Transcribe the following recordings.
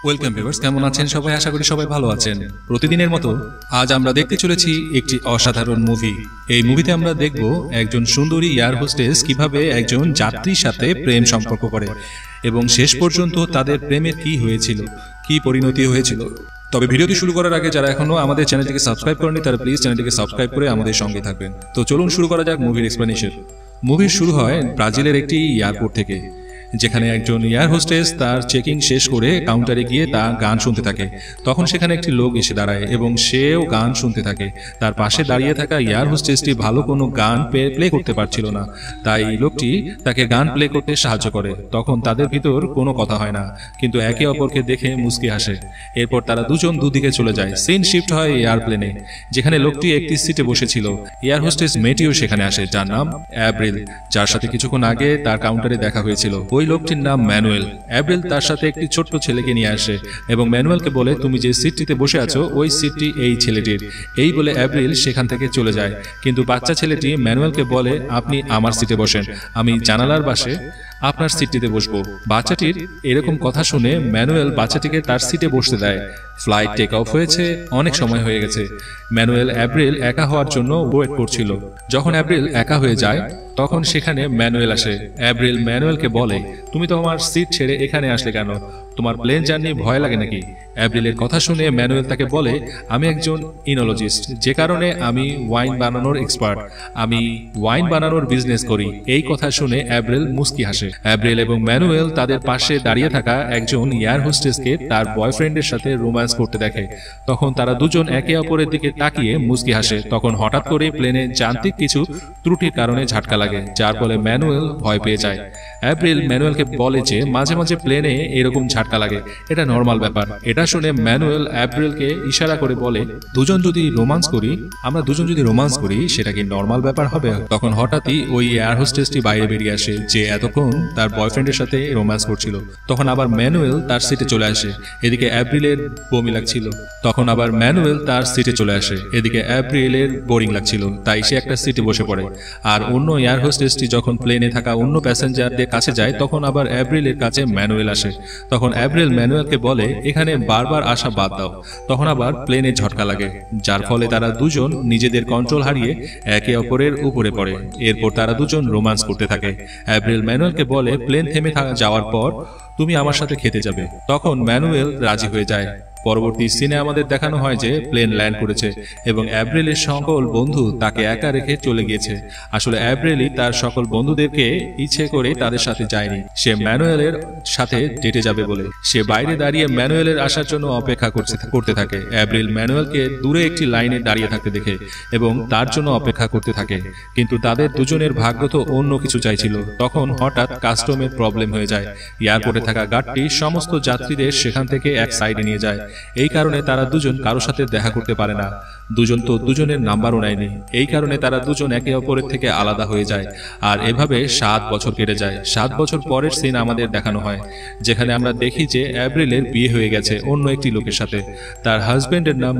Welcome viewers, কেমন আছেন সবাই? আশা করি সবাই ভালো আছেন। প্রতিদিনের মতো আজ আমরা দেখতে চলেছি একটি অসাধারণ মুভি। এই মুভিতে আমরা দেখব একজন সুন্দরী এয়ার হোস্টেস কিভাবে একজন যাত্রীর সাথে প্রেম সম্পর্ক করে এবং শেষ পর্যন্ত তাদের প্রেমের কি হয়েছিল, কি পরিণতি হয়েছিল। তবে ভিডিওটি শুরু করার আগে যারা এখনো আমাদের চ্যানেলটিকে সাবস্ক্রাইব করেনি তারা প্লিজ চ্যানেলটিকে সাবস্ক্রাইব করে আমাদের সঙ্গে থাকবেন। তো চলুন শুরু করা যাক মুভির এক্সপ্লেনেশন। মুভির শুরু হয় ব্রাজিলের একটি এয়ারপোর্ট থেকে, যেখানে একজন এয়ার হোস্টেস তার চেকিং শেষ করে কাউন্টারে গিয়ে তা গান শুনতে থাকে। তখন সেখানে একটি লোক এসে দাঁড়ায় এবং সেও গান শুনতে থাকে। তার পাশে দাঁড়িয়ে থাকা এয়ার হোস্টেসটি ভালো কোনো গান প্লে করতে পারছিল না, তাই লোকটি তাকে গান প্লে করতে সাহায্য করে। তখন তাদের ভিতর কোনো কথা হয় না, কিন্তু একে অপরকে দেখে মুচকি হাসে। এরপর তারা দুজন দুদিকে চলে যায়। সিন শিফট হয় এয়ারপ্লেনে, যেখানে লোকটি একটি সিটে বসেছিল। এয়ার হোস্টেস মেয়েটিও সেখানে আসে, যার নাম অ্যাব্রিল, যার সাথে কিছুক্ষণ আগে তার কাউন্টারে দেখা হয়েছিল। ওই লোকটির নাম ম্যানুয়েল। অ্যাব্রিল তার সাথে একটি ছোট্ট ছেলেকে নিয়ে আসে এবং ম্যানুয়েলকে বলে, তুমি যে সিটটিতে বসে আছো ওই সিটটি এই ছেলেটির। এই বলে অ্যাব্রিল সেখান থেকে চলে যায়, কিন্তু বাচ্চা ছেলেটি ম্যানুয়েলকে বলে, আপনি আমার সিটে বসেন, আমি জানালার পাশে আপনার সিটটিতে বসবো। বাচ্চাটির এরকম কথা শুনে ম্যানুয়েল বাচ্চাটিকে তার সিটে বসতে দেয়। ফ্লাইট টেক অফ হয়েছে, অনেক সময় হয়ে গেছে। ম্যানুয়েল অ্যাব্রিল একা হওয়ার জন্য ওয়েট করছিল। যখন অ্যাব্রিল একা হয়ে যায় তখন সেখানে ম্যানুয়েল আসে। অ্যাব্রিল ম্যানুয়েলকে বলে, তুমি তো আমার সিট ছেড়ে এখানে আসলে কেন? তোমার প্লেন জার্নি ভয় লাগে নাকি? অ্যাব্রিলের কথা শুনে ম্যানুয়েল তাকে বলে, আমি একজন ইনোলজিস্ট, যে কারণে আমি ওয়াইন বানানোর এক্সপার্ট, আমি ওয়াইন বানানোর বিজনেস করি। এই কথা শুনে অ্যাব্রিল মুস্কি হাসে। অ্যাব্রিল এবং ম্যানুয়েল তাদের পাশে দাঁড়িয়ে থাকা একজন এয়ার হোস্টেসকে তার বয়ফ্রেন্ডের সাথে রোম্যান্স করতে দেখে। তখন তারা দুজন একে অপরের দিকে তাকিয়ে মুস্কি হাসে। তখন হঠাৎ করে প্লেনে যান্ত্রিক কিছু ত্রুটির কারণে ঝাটকা লাগে, যার ফলে ম্যানুয়েল ভয় পেয়ে যায়। অ্যাব্রিল ম্যানুয়েলকে বলে যে মাঝে মাঝে প্লেনে এরকম ঝাটকা লাগে, এটা নর্মাল ব্যাপার। এটা শুনে ম্যানুয়েল অ্যাব্রিলকে ইশারা করে বলে, দুজন যদি রোম্যান্স করি সেটা কি নর্মাল ব্যাপার হবে? তখন হঠাৎই ওই এয়ার হোস্টেসটি বাইরে বেরিয়ে আসে, যে এতক্ষণ তার বয়ফ্রেন্ডের সাথে রোম্যান্স করছিল। তখন আবার ম্যানুয়েল তার সিটে চলে আসে। এদিকে অ্যাব্রিলের বমি লাগছিল। এদিকে অ্যাব্রিলের বোরিং লাগছিল, তাই সে একটা সিটে বসে পড়ে। আর অন্য এয়ার হোস্টেসটি যখন প্লেনে থাকা অন্য প্যাসেঞ্জারদের কাছে যায় তখন আবার অ্যাব্রিলের কাছে ম্যানুয়েল আসে। তখন অ্যাব্রিল ম্যানুয়েলকে বলে, এখানে বারবার আসা বাদ দাও। তখন আবার প্লেনে ঝটকা লাগে, যার ফলে তারা দুজন নিজেদের কন্ট্রোল হারিয়ে একে অপরের উপরে পড়ে। এরপর তারা দুজন রোম্যান্স করতে থাকে। অ্যাব্রিল ম্যানুয়েলকে বলে, প্লেন থেমে যাওয়ার পর তুমি আমার সাথে খেতে যাবে। তখন ম্যানুয়েল রাজি হয়ে যায়। পরবর্তী সিনে আমাদের দেখানো হয় যে প্লেন ল্যান্ড করেছে এবং অ্যাব্রিলের সকল বন্ধু তাকে একা রেখে চলে গিয়েছে। আসলে অ্যাব্রিলই তার সকল বন্ধুদেরকে ইচ্ছে করে তাদের সাথে যায়নি, সে ম্যানুয়েলের সাথে ডেটে যাবে বলে। সে বাইরে দাঁড়িয়ে ম্যানুয়েলের আসার জন্য অপেক্ষা করতে থাকে। অ্যাব্রিল ম্যানুয়েলকে দূরে একটি লাইনে দাঁড়িয়ে থাকতে দেখে এবং তার জন্য অপেক্ষা করতে থাকে, কিন্তু তাদের দুজনের ভাগ্য তো অন্য কিছু চাইছিল। তখন হঠাৎ কাস্টমের প্রবলেম হয়ে যায়। এয়ারপোর্টে থাকা গার্ডটি সমস্ত যাত্রীদের সেখান থেকে এক সাইডে নিয়ে যায়। এই কারণে তারা দুজন কারোর সাথে দেখা করতে পারে না। দুজন তো দুজনের নাম্বারও নেয়নি। এই কারণে তারা দুজন একে অপরের থেকে আলাদা হয়ে যায়। আর এভাবে 7 বছর কেটে যায়। 7 বছর পরের সিন আমাদের দেখানো হয়, যেখানে আমরা দেখি যে অ্যাব্রিলের বিয়ে হয়ে গেছে অন্য একটি লোকের সাথে। তার হাজবেন্ডের নাম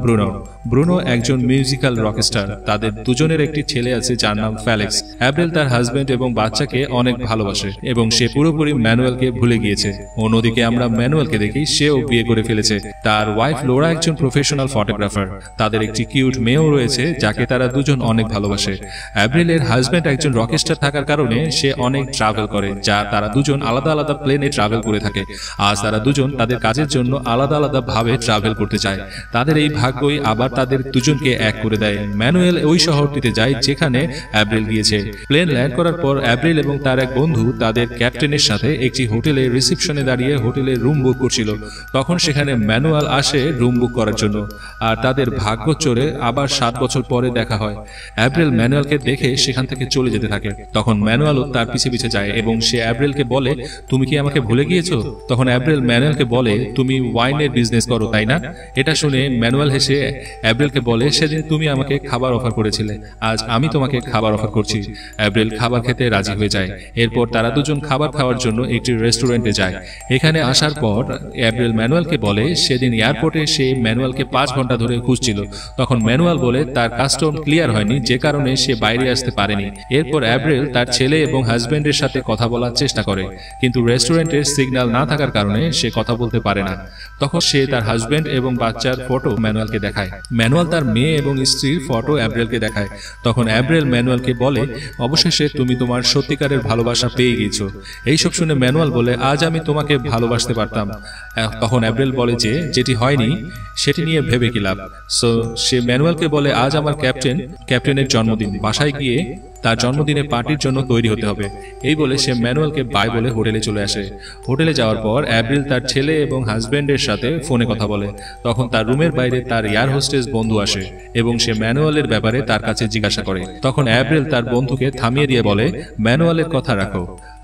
ব্রুনো একজন মিউজিক্যাল রকস্টার। তাদের দুজনের একটি ছেলে আছে যার নাম ফেলিক্স। অ্যাব্রিল তার হাজবেন্ড এবং বাচ্চাকে অনেক ভালোবাসে এবং সে পুরোপুরি ম্যানুয়েলকে ভুলে গিয়েছে। অন্যদিকে আমরা ম্যানুয়েলকে দেখি, সেও বিয়ে করে ফেলেছে। তার ওয়াইফ লোরা একজন প্রফেশনাল ফটোগ্রাফার। তাদের একটি কিউট মেয়েও রয়েছে যাকে তারা দুজন অনেক ভালোবাসে। অ্যাব্রিলের হাজবেন্ড একজন রকস্টার থাকার কারণে সে অনেক ট্রাভেল করে, যা তারা দুজন আলাদা আলাদা প্লেনে ট্রাভেল করে থাকে। আজ তারা দুজন তাদের কাজের জন্য আলাদা আলাদা ভাবে ট্রাভেল করতে চায়। তাদের এই ভাগ্যই আবার তাদের দুজনকে এক করে দেয়। ম্যানুয়েল ওই শহরটিতে যায় যেখানে অ্যাব্রিল গিয়েছে। প্লেন ল্যান্ড করার পর অ্যাব্রিল এবং তার এক বন্ধু তাদের ক্যাপ্টেনের সাথে একটি হোটেলে রিসেপশনে দাঁড়িয়ে হোটেলের রুম বুক করছিল। তখন সেখানে ম্যানুয়েল আসে রুম বুক করার জন্য, আর তাদের ভাগ্য চড়ে আবার 7 বছর পরে দেখা হয়। অ্যাব্রিল ম্যানুয়েলকে দেখে সেখান থেকে চলে যেতে থাকে। তখন ম্যানুয়েলও তার পিছে পিছে যায় এবং সে অ্যাব্রিলকে বলে, তুমি কি আমাকে ভুলে গিয়েছো? তখন অ্যাব্রিল ম্যানুয়েলকে বলে, তুমি ওয়াইনের বিজনেস করো তাই না? এটা শুনে ম্যানুয়েল হেসে অ্যাব্রিলকে বলে, সেদিন তুমি আমাকে খাবার অফার করেছিলে, আজ আমি তোমাকে খাবার অফার করছি। অ্যাব্রিল খাবার খেতে রাজি হয়ে যায়। এরপর তারা দুজন খাবার খাওয়ার জন্য একটি রেস্টুরেন্টে যায়। এখানে আসার পর অ্যাব্রিল ম্যানুয়েলকে বলে, সেদিন এয়ারপোর্টে সে ম্যানুয়ালকে 5 ঘন্টা ধরে খুঁজছিল। তখন ম্যানুয়াল বলে তার কাস্টম ক্লিয়ার হয়নি, যে কারণে সে বাইরে আসতে পারেনি। এরপর অ্যাব্রিল তার ছেলে এবং হাজবেন্ডের সাথে কথা বলার চেষ্টা করে, কিন্তু রেস্টুরেন্টের সিগন্যাল না থাকার কারণে সে কথা বলতে পারে না। তখন সে তার হাজবেন্ড এবং বাচ্চার ফটো ম্যানুয়ালকে দেখায়। ম্যানুয়াল তার মেয়ে এবং স্ত্রীর ফটো অ্যাব্রিলকে দেখায়। তখন অ্যাব্রিল ম্যানুয়ালকে বলে, অবশেষে তুমি তোমার সত্যিকারের ভালোবাসা পেয়ে গেছো। এইসব শুনে ম্যানুয়াল বলে, আজ আমি তোমাকে ভালোবাসতে পারতাম। তখন অ্যাব্রিল বলে যে যেটি হয়নি সেটি নিয়ে ভেবে কি লাভ। সো সে ম্যানুয়ালকে বলে, আজ আমার ক্যাপ্টেনের জন্মদিন, বাসায় গিয়ে তার জন্মদিনের পার্টির জন্য তৈরি হতে হবে। এই বলে সে ম্যানুয়ালকে বাই বলে হোটেলে চলে আসে। হোটেলে যাওয়ার পর অ্যাব্রিল তার ছেলে এবং হাজবেন্ডের সাথে ফোনে কথা বলে। তখন তার রুমের বাইরে তার এয়ার হোস্টেস বন্ধু আসে এবং সে ম্যানুয়ালের ব্যাপারে তার কাছে জিজ্ঞাসা করে। তখন অ্যাব্রিল তার বন্ধুকে থামিয়ে দিয়ে বলে, ম্যানুয়ালের কথা রাখো,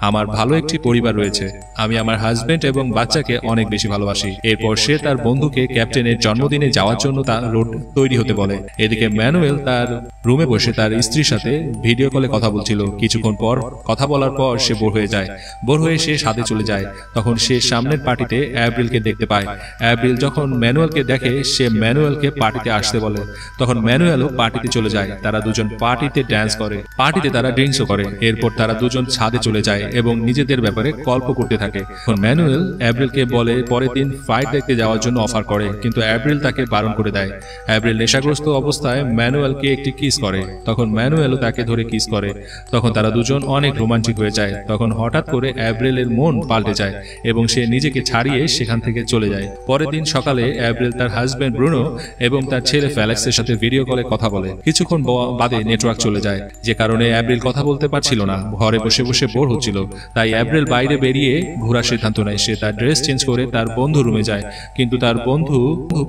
আমার ভালো একটি পরিবার রয়েছে, আমি আমার হাজবেন্ড এবং বাচ্চাকে অনেক বেশি ভালোবাসি। এরপর সে তার বন্ধুকে ক্যাপ্টেনের জন্মদিনে যাওয়ার জন্য তার রোড তৈরি হতে বলে। এদিকে ম্যানুয়াল তার রুমে বসে তার স্ত্রীর সাথে ভিডিও কলে কথা বলছিল। কিছুক্ষণ পর কথা বলার পর সে বোর হয়ে যায়। বোর হয়ে সে সাথে চলে যায়। তখন সে সামনের পার্টিতে অ্যাব্রিলকে দেখতে পায়। অ্যাব্রিল যখন ম্যানুয়ালকে দেখে, সে ম্যানুয়ালকে পার্টিতে আসতে বলে। তখন ম্যানুয়ালও পার্টিতে চলে যায়। তারা দুজন পার্টিতে ড্যান্স করে, পার্টিতে তারা ড্রিঙ্কসও করে। এরপর তারা দুজন ছাদে চলে যায় এবং নিজেদের ব্যাপারে গল্প করতে থাকে। তখন ম্যানুয়াল অ্যাব্রিলকে বলে পরের দিন ফ্লাইট দেখতে যাওয়ার জন্য অফার করে, কিন্তু অ্যাব্রিল তাকে বারণ করে দেয়। অ্যাব্রিল নেশাগ্রস্ত অবস্থায় ম্যানুয়ালকে একটি কিস করে। তখন ম্যানুয়ালও তাকে ধরে কিস করে। তখন তারা দুজন অনেক রোমান্টিক হয়ে যায়। তখন হঠাৎ করে অ্যাব্রিলের মন পাল্টে যায় এবং সে নিজেকে ছাড়িয়ে সেখান থেকে চলে যায়। পরের দিন সকালে অ্যাব্রিল তার হাজবেন্ড ব্রুনো এবং তার ছেলে ফেলিক্সের সাথে ভিডিও কলে কথা বলে। কিছুক্ষণ বাদে নেটওয়ার্ক চলে যায়, যে কারণে অ্যাব্রিল কথা বলতে পারছিল না, ঘরে বসে বসে বোর হচ্ছিল। তাই অ্যাব্রিল বাইরে বেরিয়ে ঘোরার সিদ্ধান্ত নেয়। সে তার ড্রেস চেঞ্জ করে তার বন্ধু রুমে যায়, কিন্তু তার বন্ধু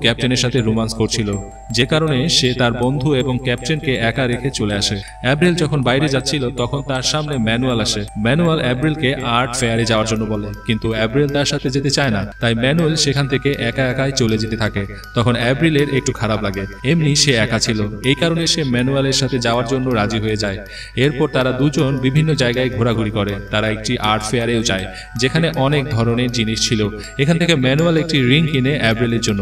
ক্যাপ্টেনের সাথে রোমান্স করছিল, যে কারণে সে তার বন্ধু এবং ক্যাপ্টেনকে একা রেখে চলে আসে। অ্যাব্রিল যখন বাইরে যাচ্ছিল তখন তার সামনে ম্যানুয়াল আসে। ম্যানুয়াল অ্যাব্রিলকে আর্ট ফেয়ারে যাওয়ার জন্য বলে, কিন্তু অ্যাব্রিল তার সাথে যেতে চায় না। তাই ম্যানুয়াল সেখান থেকে একা একাই চলে যেতে থাকে। তখন অ্যাব্রিলের একটু খারাপ লাগে, এমনি সে একা ছিল, এই কারণে সে ম্যানুয়ালের সাথে যাওয়ার জন্য রাজি হয়ে যায়। এরপর তারা দুজন বিভিন্ন জায়গায় ঘোরাঘুরি করে। তারা একটি আর্ট ফেয়ারেও যায়, যেখানে অনেক ধরনের জিনিস ছিল। এখান থেকে ম্যানুয়াল একটি রিং কিনে অ্যাব্রিলের জন্য।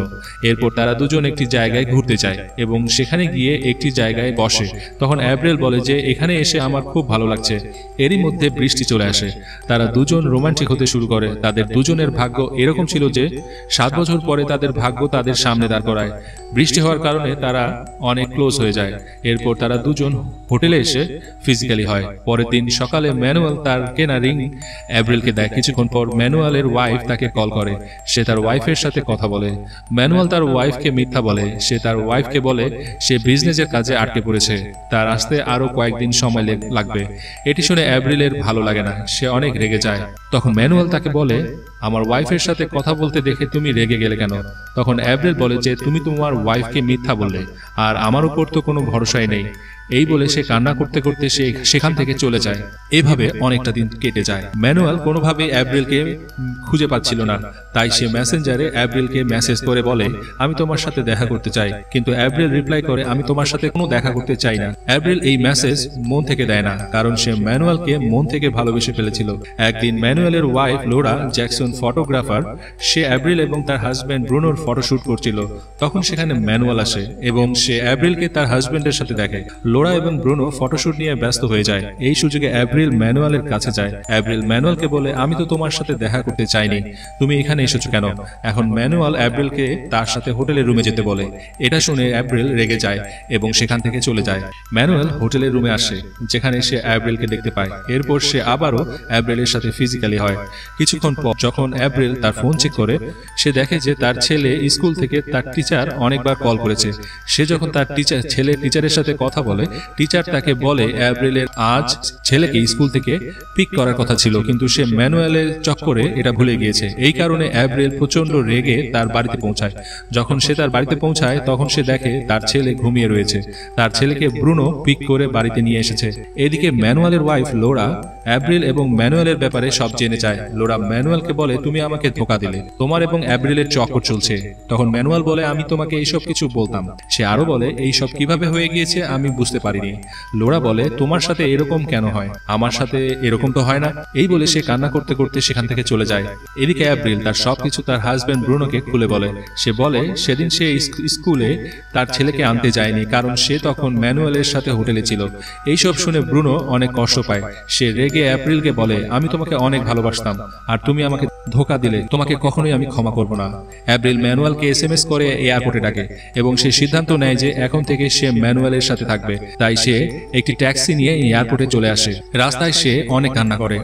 এরপর তারা দুজন একটি জায়গায় ঘুরতে যায় এবং সেখানে গিয়ে একটি জায়গায় বসে। তখন অ্যাব্রিল বলে যে এখানে এসে আমার খুব ভালো লাগছে। এরই মধ্যে বৃষ্টি চলে আসে। তারা দুজন রোমান্টিক হতে শুরু করে। তাদের দুজনের ভাগ্য এরকম ছিল যে 7 বছর পরে তাদের ভাগ্য তাদের সামনে দাঁড় করায়। বৃষ্টি হওয়ার কারণে তারা অনেক ক্লোজ হয়ে যায়। এরপর তারা দুজন হোটেলে এসে ফিজিক্যালি হয়। পরের দিন সকালে ম্যানুয়াল তার কেনা রিং অ্যাব্রিলকে দেয়। কিছুক্ষণ পর ম্যানুয়ালের ওয়াইফ তাকে কল করে। সে তার ওয়াইফের সাথে কথা বলে। ম্যানুয়াল তার ওয়াইফকে মিথ্যা বলে। সে তার ওয়াইফকে বলে সে বিজনেসের কাজে আটকে পড়েছে, তার আসতে আরো কয়েকদিন সময় লাগবে। এটি শুনে অ্যাব্রিলের ভালো লাগে না, সে অনেক রেগে যায়। তখন ম্যানুয়াল তাকে বলে, আমার ওয়াইফের সাথে কথা বলতে দেখে তুমি রেগে গেলে কেন? তখন অ্যাব্রিল বলে যে তুমি তোমার ওয়াইফকে মিথ্যা বললে, আর আমার উপর তো কোনো ভরসাই নেই। এই বলে সে কান্না করতে করতে সে সেখান থেকে চলে যায়। এভাবে অনেকটা দিন কেটে যায়। ম্যানুয়াল কোনোভাবে অ্যাব্রিলকে খুঁজে পাচ্ছিল না, তাই সে মেসেঞ্জারে অ্যাব্রিলকে মেসেজ করে বলে আমি তোমার সাথে দেখা করতে চাই, কিন্তু অ্যাব্রিল রিপ্লাই করে আমি তোমার সাথে কোনো দেখা করতে চাই না। অ্যাব্রিল এই মেসেজ মন থেকে দেয় না, কারণ সে ম্যানুয়ালকে মন থেকে ভালোবেসে ফেলেছিল। একদিন ম্যানুয়ালের ওয়াইফ লোরা জ্যাকসন ফটোগ্রাফার, সে অ্যাব্রিল এবং তার হাজব্যান্ড ব্রুনোর ফটোশুট করছিল। তখন সেখানে ম্যানুয়াল আসে এবং সে অ্যাব্রিলকে তার হাজব্যান্ডের সাথে দেখে। লোরা এবং ব্রুনো ফটোশুট নিয়ে ব্যস্ত হয়ে যায়। এই সুযোগে অ্যাব্রিল ম্যানুয়ালের কাছে যায়। অ্যাব্রিল ম্যানুয়ালকে বলে আমি তো তোমার সাথে দেখা করতে চাইনি, তুমি এখানে এসেছো কেন? এখন ম্যানুয়াল অ্যাব্রিলকে তার সাথে হোটেলের রুমে যেতে বলে। এটা শুনে অ্যাব্রিল রেগে যায় এবং সেখান থেকে চলে যায়। ম্যানুয়াল হোটেলের রুমে আসে, যেখানে সে অ্যাব্রিলকে দেখতে পায়। এরপর সে আবারও অ্যাব্রিলের সাথে ফিজিক্যালি হয়। কিছুক্ষণ পর যখন অ্যাব্রিল তার ফোন চেক করে, সে দেখে যে তার ছেলে স্কুল থেকে তার টিচার অনেকবার কল করেছে। সে যখন তার টিচারের সাথে কথা বলে, টিচার তাকে বলে অ্যাব্রিলের আজ ছেলেকে স্কুল থেকে পিক করার কথা ছিল, কিন্তু সে ম্যানুয়ালের চক্করে এটা ভুলে গিয়েছে। এই কারণে অ্যাব্রিল প্রচন্ড রেগে তার বাড়িতে পৌঁছায়। যখন সে তার বাড়িতে পৌঁছায় তখন সে দেখে তার ছেলে ঘুমিয়ে রয়েছে। তার ছেলেকে ব্রুনো পিক করে বাড়িতে নিয়ে এসেছে। এদিকে ম্যানুয়ালের ওয়াইফ লোরা অ্যাব্রিল এবং ম্যানুয়েলের ব্যাপারে সব জেনে যায়। লোরা ম্যানুয়েলকে বলে, তুমি আমাকে ধোকা দিলে, তোমার এবং অ্যাব্রিলের চক্কর চলছে। তখন ম্যানুয়েল বলে, আমি তোমাকে এইসব কিছু বলতাম। সে আরো বলে, এইসব কিভাবে হয়ে গিয়েছে আমি বুঝতে পারিনি। লোরা বলে, তোমার সাথে এরকম কেন হয়, আমার সাথে এরকম তো হয় না। এই বলে সে কান্না করতে করতে সেখান থেকে চলে যায়। এদিকে অ্যাব্রিল তার সবকিছু তার হাজবেন্ড ব্রুনোকে খুলে বলে। সে বলে সেদিন সে স্কুলে তার ছেলেকে আনতে যায়নি, কারণ সে তখন ম্যানুয়েলের সাথে হোটেলে ছিল। এইসব শুনে ব্রুনো অনেক কষ্ট পায়। সে রেগে অ্যাপ্রিলকে বলে, আমি তোমাকে অনেক ভালোবাসতাম, আর তুমি আমাকে ধোকা দিলে, তোমাকে কখনোই আমি ক্ষমা করব না। অ্যাপ্রিল ম্যানুয়েলকে SMS করে এয়ারপোর্টে ডাকে এবং সে সিদ্ধান্ত নেয় যে এখন থেকে সে ম্যানুয়েলের সাথে থাকবে। তাই সে একটি ট্যাক্সি নিয়ে এয়ারপোর্টে চলে আসে। রাস্তায় সে অনেক কান্না করে।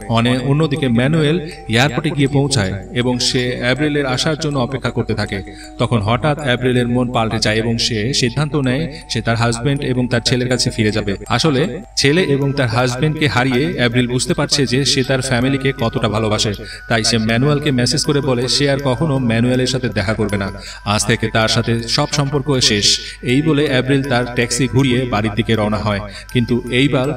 অন্যদিকে ম্যানুয়েল এয়ারপোর্টে গিয়ে পৌঁছায় এবং সে অ্যাপ্রিলের আসার জন্য অপেক্ষা করতে থাকে। তখন হঠাৎ অ্যাপ্রিলের মন পাল্টে যায় এবং সে সিদ্ধান্ত নেয় সে তার হাজবেন্ড এবং তার ছেলের কাছে ফিরে যাবে। আসলে ছেলে এবং তার হাজবেন্ডকে হারিয়ে অ্যাপ্রিল বুঝতে পারছে যে সে তার ফ্যামিলিকে কতটা ভালোবাসে। তাই সে ম্যানুয়েলকে মেসেজ করে বলে সে আর কখনো ম্যানুয়েলের সাথে দেখা করবে না, আজ থেকে তার সাথে সব সম্পর্ক শেষ। এই বলে অ্যাপ্রিল তার ট্যাক্সি ঘুরিয়ে বাড়ির দিকে রওনা হয়। কিন্তু এইবার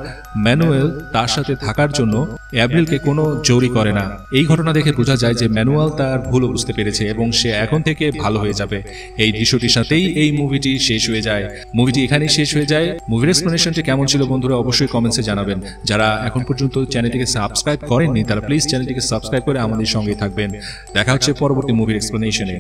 ম্যানুয়েল তার সাথে থাকার জন্য অ্যাপ্রিলকে কোনো জোরই করে না। এই ঘটনা দেখে বোঝা যায় যে ম্যানুয়েল তার ভুলও বুঝতে পেরেছে এবং সে এখন থেকে ভালো হয়ে যাবে। এই দৃশ্যটির সাথেই এই মুভিটি শেষ হয়ে যায়। মুভিটি এখানেই শেষ হয়ে যায়। মুভির এক্সপ্লেনেশনটি কেমন ছিল বন্ধুরা অবশ্যই কমেন্টসে জানাবেন। যারা এখন পর্যন্ত চ্যানেলটিকে সাবস্ক্রাইব করেননি তারা প্লিজ চ্যানেলটিকে সাবস্ক্রাইব করে আমাদের সঙ্গেই থাকবেন। দেখা হচ্ছে পরবর্তী মুভির এক্সপ্লেনেশনে।